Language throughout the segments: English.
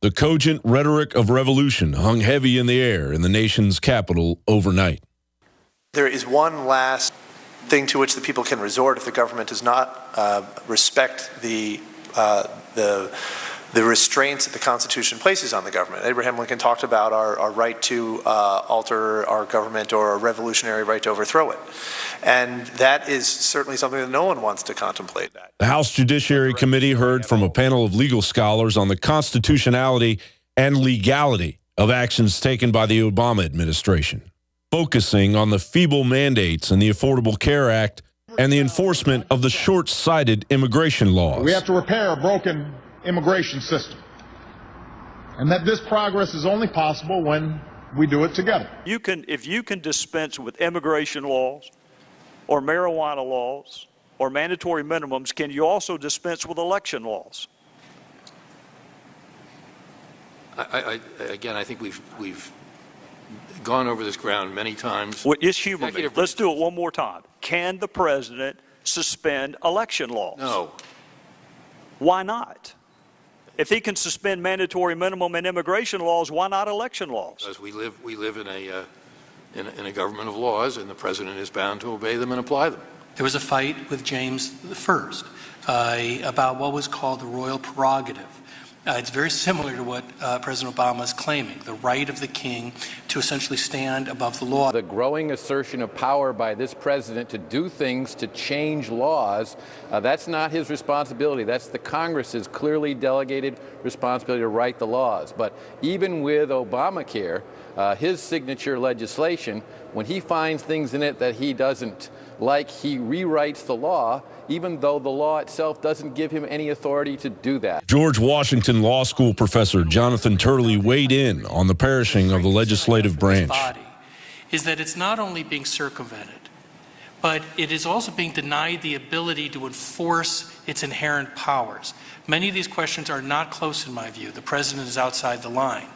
The cogent rhetoric of revolution hung heavy in the air in the nation's capital overnight. There is one last thing to which the people can resort if the government does not respect the restraints that the Constitution places on the government. Abraham Lincoln talked about our right to alter our government, or a revolutionary right to overthrow it. And that is certainly something that no one wants to contemplate. The House Judiciary Committee heard from a panel of legal scholars on the constitutionality and legality of actions taken by the Obama administration, focusing on the feeble mandates in the Affordable Care Act and the enforcement of the short-sighted immigration laws. We have to repair a broken immigration system, and that this progress is only possible when we do it together. If you can dispense with immigration laws or marijuana laws or mandatory minimums, can you also dispense with election laws? Again, I think we've gone over this ground many times. Well, just humor me. Let's do it one more time. Can the president suspend election laws? No. Why not? If he can suspend mandatory minimum and immigration laws, why not election laws? Because we live in a government of laws, and the president is bound to obey them and apply them. There was a fight with James I about what was called the royal prerogative. It's very similar to what President Obama is claiming, the right of the king to essentially stand above the law. The growing assertion of power by this president to do things to change laws, that's not his responsibility. That's the Congress's clearly delegated responsibility to write the laws. But even with Obamacare, his signature legislation, when he finds things in it that he doesn't like, he rewrites the law, even though the law itself doesn't give him any authority to do that. George Washington Law School professor Jonathan Turley weighed in on the perishing of the legislative branch. Is that it's not only being circumvented, but it is also being denied the ability to enforce its inherent powers. Many of these questions are not close in my view. The president is outside the line.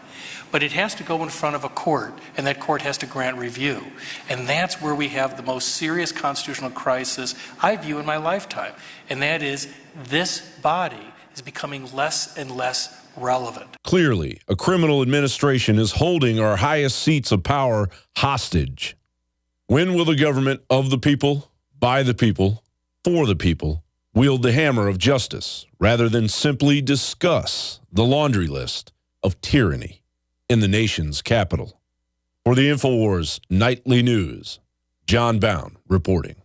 But it has to go in front of a court, and that court has to grant review. And that's where we have the most serious constitutional crisis I view in my lifetime. And that is, this body is becoming less and less relevant. Clearly, a criminal administration is holding our highest seats of power hostage. When will the government of the people, by the people, for the people, wield the hammer of justice rather than simply discuss the laundry list of tyranny in the nation's capital? For the InfoWars Nightly News, John Bowne reporting.